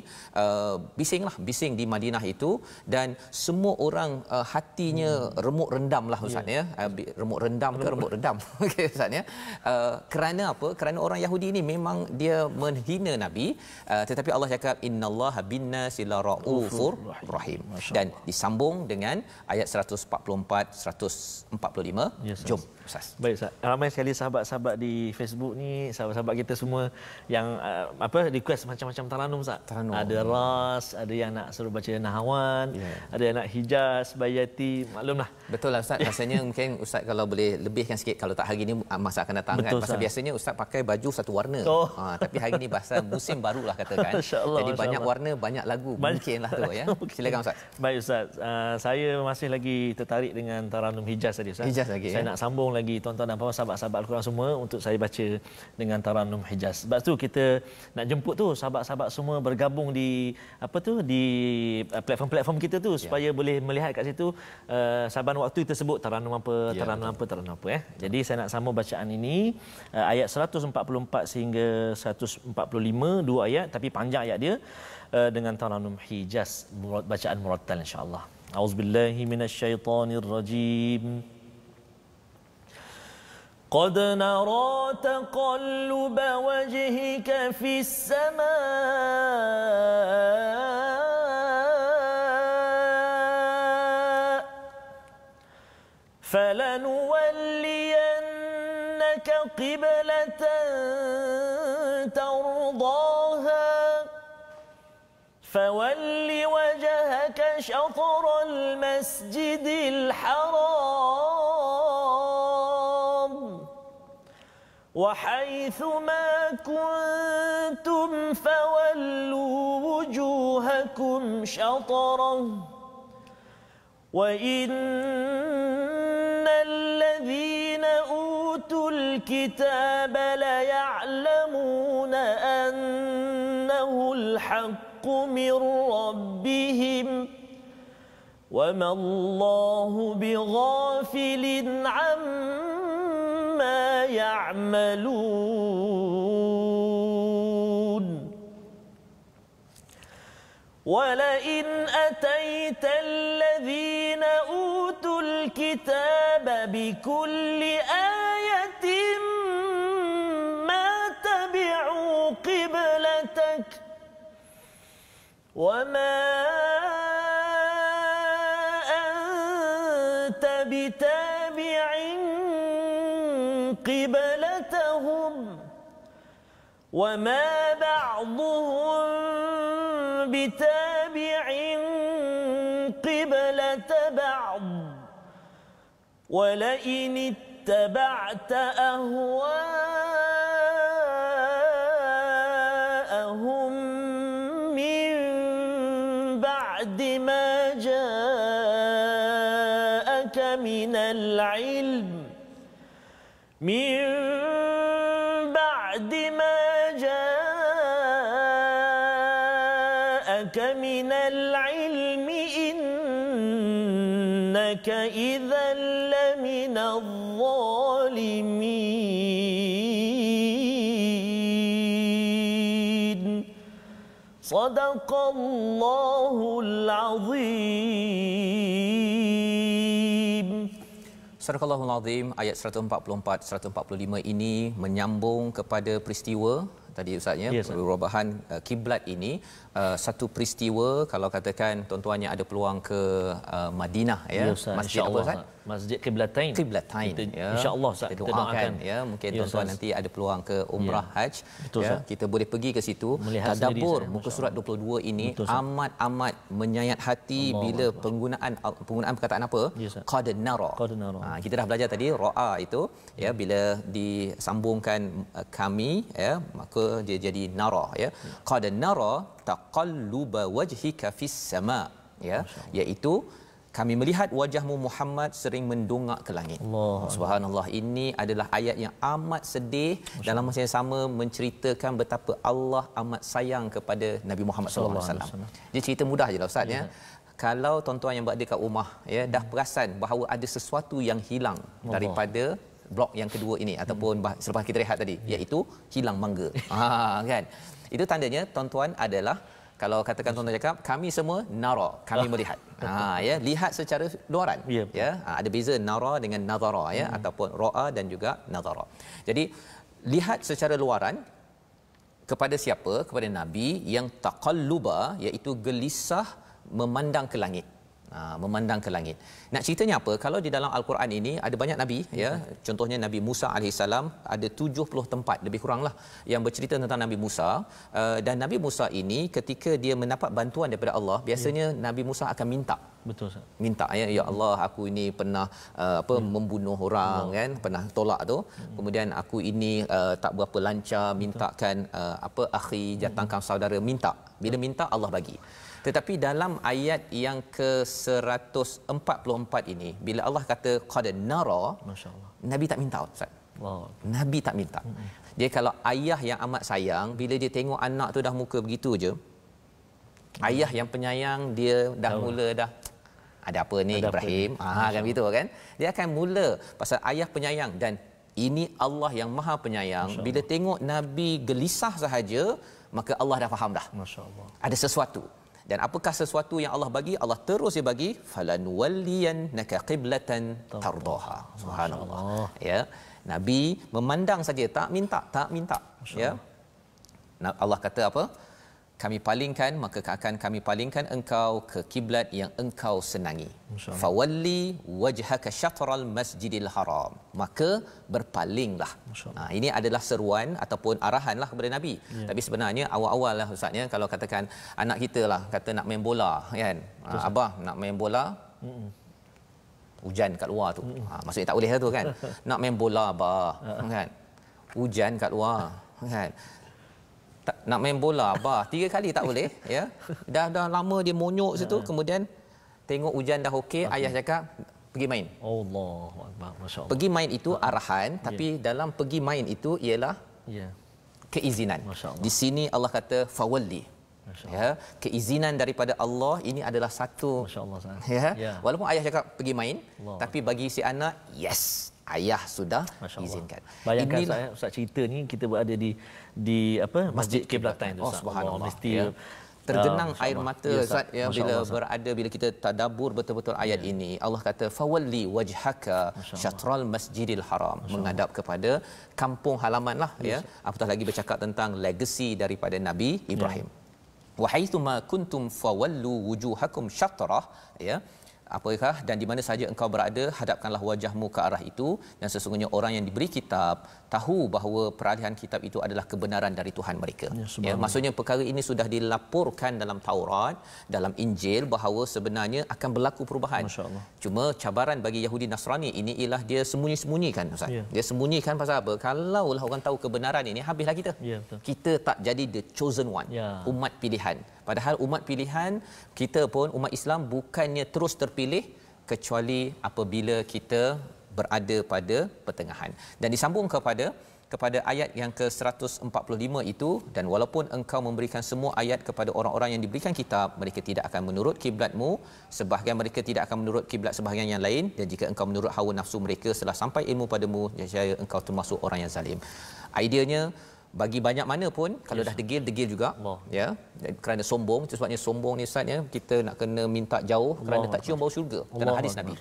Speaker 1: bising di Madinah itu, dan semua orang hatinya remuk rendamlah Ustaz ya. Remuk rendam ke remuk redam. Okey Ustaz ya. Kerana apa? Kerana orang Yahudi ini memang dia menghina Nabi, tetapi Allah cakap innallaha binnas laraufur rahim. Dan disambung dengan ayat 144 145. Jom Ustaz.
Speaker 2: Baik Ustaz. Ramai sekali sahabat-sahabat di Facebook ni, sahabat-sahabat kita semua yang request macam-macam taranum Ustaz. Ada Ras, ada yang nak suruh baca Nahawan, ada yang nak Hijaz, Bayati, maklumlah.
Speaker 1: Betul lah Ustaz. Rasanya mungkin Ustaz kalau boleh lebihkan sikit, kalau tak hari ni masa akan datang. Betul, kan. Pasal biasanya Ustaz pakai baju satu warna. Tapi hari ni pasal musim barulah katakan. Jadi banyak warna, banyak lagu. Mungkinlah tu ya. Silakan Ustaz.
Speaker 2: Baik Ustaz. Saya masih lagi tertarik dengan taranum Hijaz tadi Ustaz.
Speaker 1: Hijaz lagi.
Speaker 2: Saya nak sambung lagi tuan-tuan dan puan sahabat-sahabat Al-Quran semua untuk saya baca dengan taranum Hijaz. Sebab tu kita nak jemput tu sahabat-sahabat semua bergabung di di platform-platform kita tu supaya boleh melihat kat situ saban waktu tersebut taranum apa ya. Jadi saya nak sambung bacaan ini ayat 144 sehingga 145, dua ayat tapi panjang ayat dia dengan taranum Hijaz, bacaan murattal insya-Allah. Auzubillahi minasyaitonirrajim. قد نرى تقلب وجهك في السماء فلنولينك قبلة ترضاها فول وجهك شطر المسجد الحرام وحيث ما كنتم فولوا وجوهكم شطره وإن الذين أوتوا الكتاب ليعلمون أنه الحق من ربهم وما الله بغافل عما يعملون ولئن أتيت الذين أوتوا الكتاب بكل آية ما تبعوا قبلتك وما أنت بتابع قبلتهم وما بعضهم بتابع قبلة بعض ولئن اتبعت أهواءهم بعد ما جاءك من العلم من بعد ما جاءك من العلم إنك إذا لمن الظالمين صدق الله العظيم.
Speaker 1: Sadaqallahul Azim. Ayat 144 145 ini menyambung kepada peristiwa tadi ustaznya, perubahan kiblat ini. Satu peristiwa, kalau katakan tuan-tuannya ada peluang ke Madinah ya, masjid apa Ustaz?
Speaker 2: Masjid Qiblatain.
Speaker 1: Ya.
Speaker 2: Insya-Allah kita doakan
Speaker 1: ya, mungkin tuan-tuan nanti ada peluang ke umrah haji ya,
Speaker 2: Sah.
Speaker 1: kita boleh pergi ke situ. Tadabbur muka surat 22 ini amat amat hati bila penggunaan perkataan apa? Qad nara. Kita dah belajar tadi ra'a itu ya, bila disambungkan kami ya, maka dia jadi nara ya. Qad nara taqalluba wajhika fis sama ya, iaitu kami melihat wajahmu Muhammad sering mendongak ke langit. Subhanallah, ini adalah ayat yang amat sedih, dalam masa yang sama menceritakan betapa Allah amat sayang kepada Nabi Muhammad sallallahu alaihi wasallam. Dia cerita mudah je lah ustaz ya. Kalau tuan-tuan yang berada kat rumah ya dah perasan bahawa ada sesuatu yang hilang daripada blok yang kedua ini ataupun selepas kita rehat tadi, iaitu hilang mangga. Kan? Itu tandanya tuan-tuan adalah, kalau katakan tuan-tuan cakap kami semua nara, kami melihat. Ya, lihat secara luaran. Ya, ada beza nara dengan nazara ya, ataupun ra'a dan juga nazara. Jadi lihat secara luaran kepada siapa? Kepada Nabi yang taqalluba, iaitu gelisah memandang ke langit. Memandang ke langit. Nak ceritanya apa? Kalau di dalam Al-Quran ini ada banyak nabi ya. Contohnya Nabi Musa alaihissalam, ada 70 tempat lebih kuranglah yang bercerita tentang Nabi Musa, dan Nabi Musa ini ketika dia mendapat bantuan daripada Allah, biasanya Nabi Musa akan minta.
Speaker 2: Betul Ustaz.
Speaker 1: Minta ya Allah, aku ini pernah membunuh orang kan, pernah tolak tu. Kemudian aku ini tak berapa lancar, mintakan akhi, datangkan saudara, minta. Bila minta Allah bagi. Tetapi dalam ayat yang ke-144 ini, bila Allah kata qad nara, masya-Allah, Nabi tak minta Ustaz. Nabi tak minta. Dia kalau ayah yang amat sayang, bila dia tengok anak tu dah muka begitu je, ayah yang penyayang, dia dah mula dah ada apa ni ada Ibrahim, kan begitu kan. Dia akan mula pasal ayah penyayang, dan ini Allah yang Maha Penyayang. Bila tengok Nabi gelisah sahaja, maka Allah dah faham dah. Masya-Allah. Ada sesuatu. Dan apakah sesuatu yang Allah bagi? Allah terus dia bagi falanwalliyannaka qiblatan tardaha. Subhanallah. Ya. Nabi memandang saja, tak minta. Ya. Allah kata apa? Kami palingkan, maka akan kami palingkan engkau ke kiblat yang engkau senangi. Fawalli wajhaka syatral masjidil haram. Maka berpalinglah. Ini adalah seruan ataupun arahanlah kepada Nabi. Tapi sebenarnya awal-awal lah ustaznya, kalau katakan anak kita lah kata nak main bola kan. Abah nak main bola. Hujan kat luar tu. Maksudnya tak boleh lah tu kan. Nak main bola abah kan. Hujan kat luar kan. Nak main bola bah 3 kali tak boleh ya. Dah lama dia monyok situ, kemudian tengok hujan dah okey, ayah cakap pergi main. Allahu akbar, masya-Allah. Pergi main itu arahan, tapi dalam pergi main itu ialah keizinan. Di sini Allah kata fawalli. Ya, keizinan daripada Allah ini adalah satu. Masya-Allah. Ya. Walaupun ayah cakap pergi main, tapi bagi si anak yes, ayah sudah izinkan.
Speaker 2: Bayangkan saya ustaz cerita ni kita berada di Masjid Qiblatain tu.
Speaker 1: Subhanallah. Mesti tergenang air mata ustaz ya, bila kita tadabbur betul-betul ayat ini. Allah kata fawalli wajhaka syatral masjidil haram, menghadap kepada kampung halaman lah ya. Apatah lagi bercakap tentang legasi daripada Nabi Ibrahim. Wa haitsuma kuntum fawallu wujuhakum syatrah ya. Apakah dan di mana saja engkau berada, hadapkanlah wajahmu ke arah itu, dan sesungguhnya orang yang diberi kitab tahu bahawa peralihan kitab itu adalah kebenaran dari Tuhan mereka. Ya, maksudnya perkara ini sudah dilaporkan dalam Taurat, dalam Injil, bahawa sebenarnya akan berlaku perubahan. Cuma cabaran bagi Yahudi Nasrani ini ialah dia sembunyi-sembunyikan Ustaz. Dia sembunyikan pasal apa? Kalaulah orang tahu kebenaran ini, habislah kita. Kita tak jadi the chosen one, umat pilihan. Padahal umat pilihan kita pun, umat Islam bukannya terus terpilih kecuali apabila kita berada pada pertengahan. Dan disambung kepada ayat yang ke-145 itu, dan walaupun engkau memberikan semua ayat kepada orang-orang yang diberikan kitab, mereka tidak akan menurut kiblatmu, sebahagian mereka tidak akan menurut kiblat sebahagian yang lain, dan jika engkau menurut hawa nafsu mereka setelah sampai ilmu padamu, nescaya engkau termasuk orang yang zalim. Ideanya, bagi banyak mana pun kalau dah degil juga, ya, kerana sombong. Itu sebabnya sombong ni Ustaz, ya, kita nak kena minta jauh kerana tak cium bau syurga dalam hadis Nabi.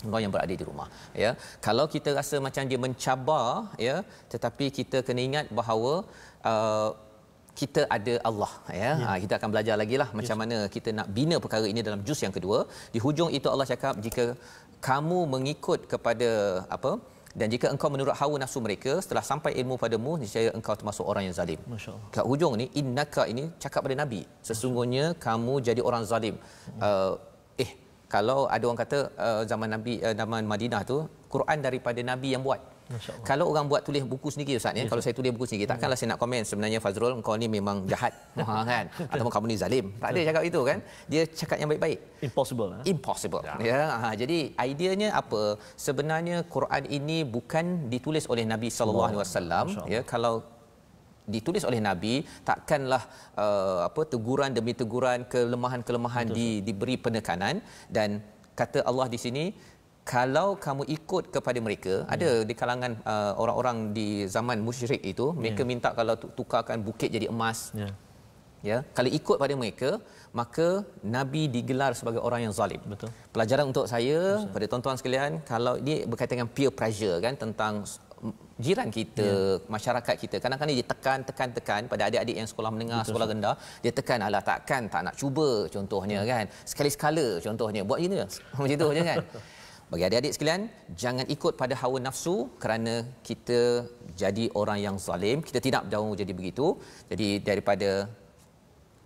Speaker 1: Engkau yang berada di rumah, ya. Kalau kita rasa macam dia mencabar, ya, tetapi kita kena ingat bahawa kita ada Allah, ya. Kita akan belajar lagi lah macam mana kita nak bina perkara ini dalam juz yang kedua. Di hujung itu Allah cakap, jika kamu mengikut kepada apa, dan jika engkau menurut hawa nafsu mereka setelah sampai ilmu padamu, nescaya engkau termasuk orang yang zalim.
Speaker 2: Masya-Allah.
Speaker 1: Kat hujung ni, innaka ini cakap pada Nabi, sesungguhnya kamu jadi orang zalim. Kalau ada orang kata zaman Nabi, zaman Madinah tu Quran daripada Nabi yang buat. Kalau orang buat tulis buku sendiri Ustaz, ya, kalau saya tulis buku sendiri, takkanlah saya nak komen sebenarnya Fazrul engkau ni memang jahat kan, ataupun kamu ni zalim. Tak ada cakap itu kan. Dia cakap yang baik-baik. Impossible. Ya. Jadi ideanya apa? Sebenarnya Quran ini bukan ditulis oleh Nabi sallallahu alaihi wasallam, ya. Kalau ditulis oleh Nabi, takkanlah teguran demi teguran, kelemahan-kelemahan diberi penekanan. Dan kata Allah di sini, kalau kamu ikut kepada mereka, ada di kalangan orang-orang di zaman musyrik itu, mereka minta kalau tukarkan bukit jadi emas. Ya, kalau ikut pada mereka, maka Nabi digelar sebagai orang yang zalim. Betul. Pelajaran untuk saya, pada tuan-tuan sekalian, kalau ini berkaitan dengan peer pressure kan, tentang jiran kita, masyarakat kita, kadang-kadang dia tekan pada adik-adik yang sekolah menengah, sekolah rendah, dia tekan, alah takkan tak nak cuba contohnya kan, sekali-sekala contohnya buat gini macam itu je kan. Bagi adik-adik sekalian, jangan ikut pada hawa nafsu kerana kita jadi orang yang zalim. Kita tidak jauh jadi begitu. Jadi daripada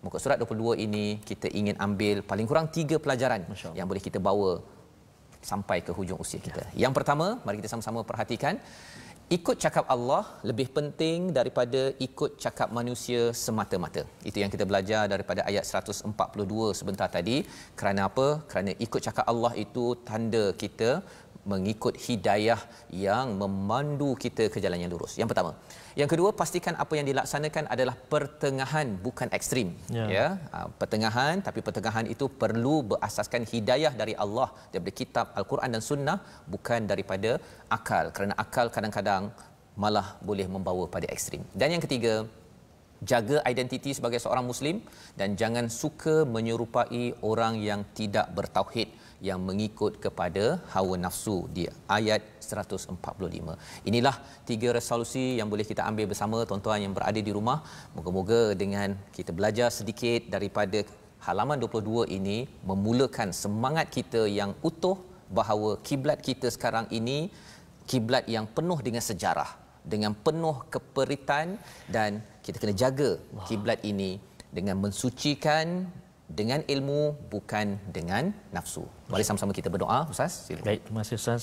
Speaker 1: muka surat 22 ini, kita ingin ambil paling kurang 3 pelajaran yang boleh kita bawa sampai ke hujung usia kita. Yang pertama, mari kita sama-sama perhatikan, ikut cakap Allah lebih penting daripada ikut cakap manusia semata-mata. Itu yang kita belajar daripada ayat 142 sebentar tadi. Kerana apa? Kerana ikut cakap Allah itu tanda kita mengikut hidayah yang memandu kita ke jalan yang lurus. Yang pertama. Yang kedua, pastikan apa yang dilaksanakan adalah pertengahan, bukan ekstrim. Ya, pertengahan, tapi pertengahan itu perlu berasaskan hidayah dari Allah daripada kitab Al-Quran dan Sunnah, bukan daripada akal. Kerana akal kadang-kadang malah boleh membawa pada ekstrim. Dan yang ketiga, jaga identiti sebagai seorang Muslim dan jangan suka menyerupai orang yang tidak bertauhid, yang mengikut kepada hawa nafsu di ayat 145. Inilah 3 resolusi yang boleh kita ambil bersama tuan-tuan yang berada di rumah. Moga-moga dengan kita belajar sedikit daripada halaman 22 ini memulakan semangat kita yang utuh bahawa kiblat kita sekarang ini kiblat yang penuh dengan sejarah, dengan penuh keperitan, dan kita kena jaga kiblat ini dengan mensucikan dengan ilmu, bukan dengan nafsu. Mari sama-sama kita berdoa. Ustaz, silakan.
Speaker 2: Baik, terima kasih Ustaz.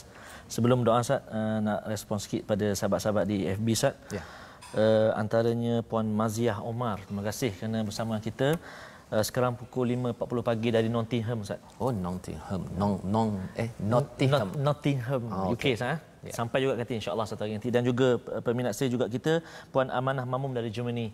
Speaker 2: Sebelum doa Ustaz, nak respon sikit pada sahabat-sahabat di FB Ustaz. Ya. Antaranya Puan Maziah Omar, terima kasih kerana bersama kita. Sekarang pukul 5.40 pagi dari Nottingham Ustaz.
Speaker 1: Oh, Nottingham.
Speaker 2: Nottingham, UK Ustaz. Ya. Sampai juga nanti insya-Allah satu hari nanti. Dan juga peminat saya juga kita Puan Amanah Mamum dari Germany.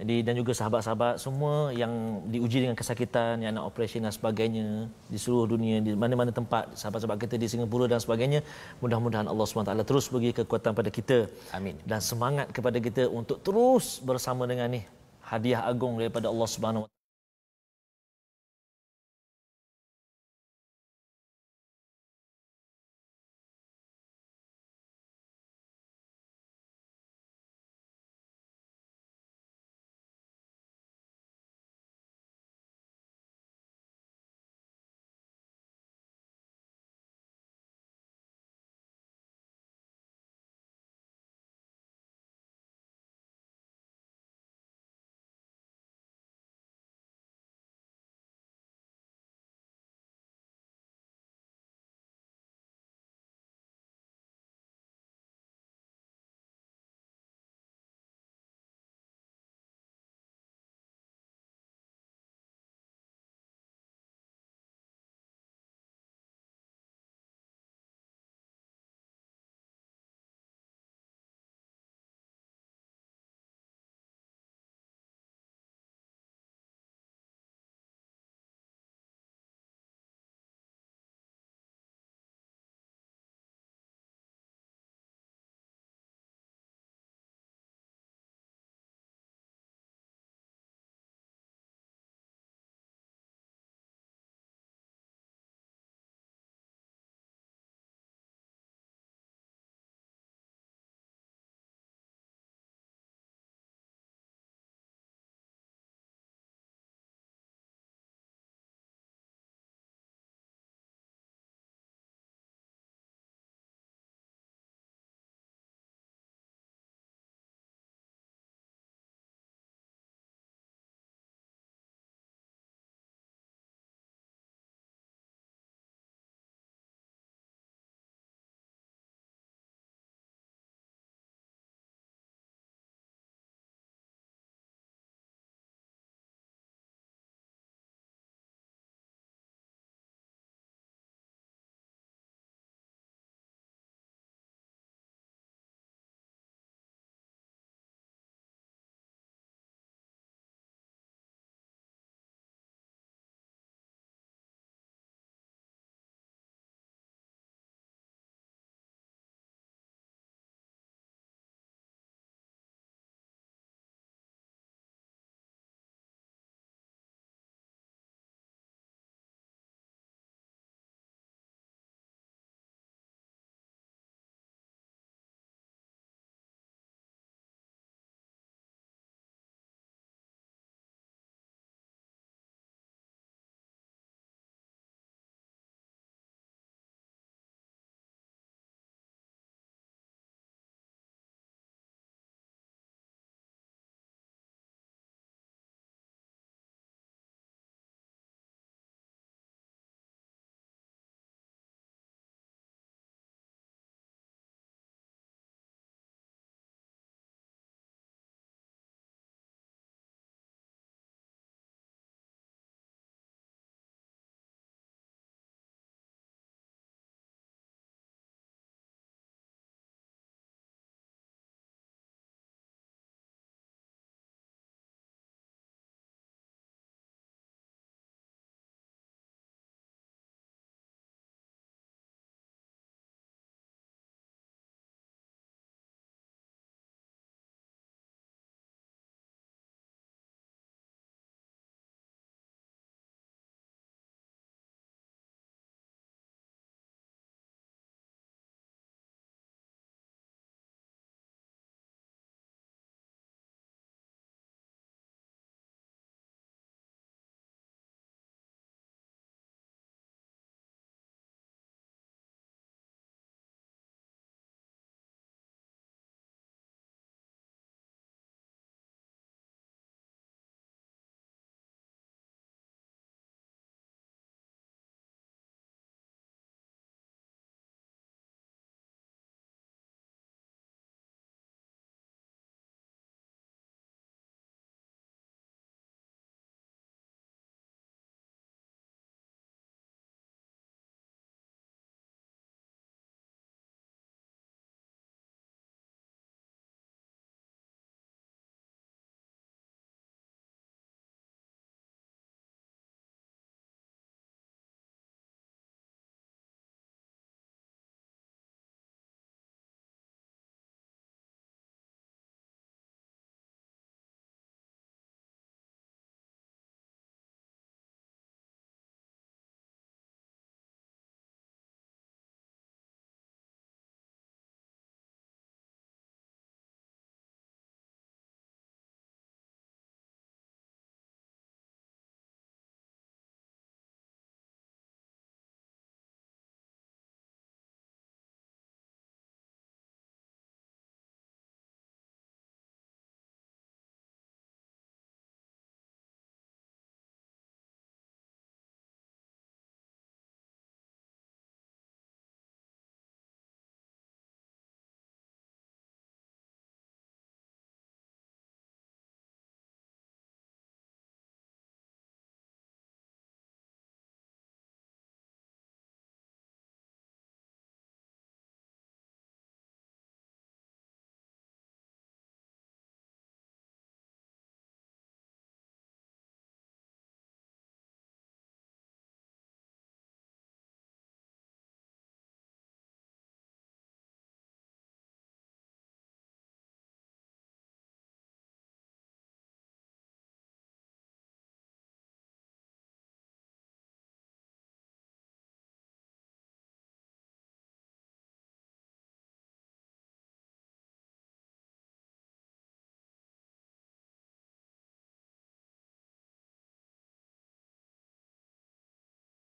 Speaker 2: Jadi dan juga sahabat-sahabat semua yang diuji dengan kesakitan, yang nak operasi dan sebagainya di seluruh dunia, di mana-mana tempat, sahabat-sahabat kita di Singapura dan sebagainya, mudah-mudahan Allah SWT terus bagi kekuatan pada kita.
Speaker 1: Amin.
Speaker 2: Dan semangat kepada kita untuk terus bersama dengan ni hadiah agung daripada Allah Subhanahu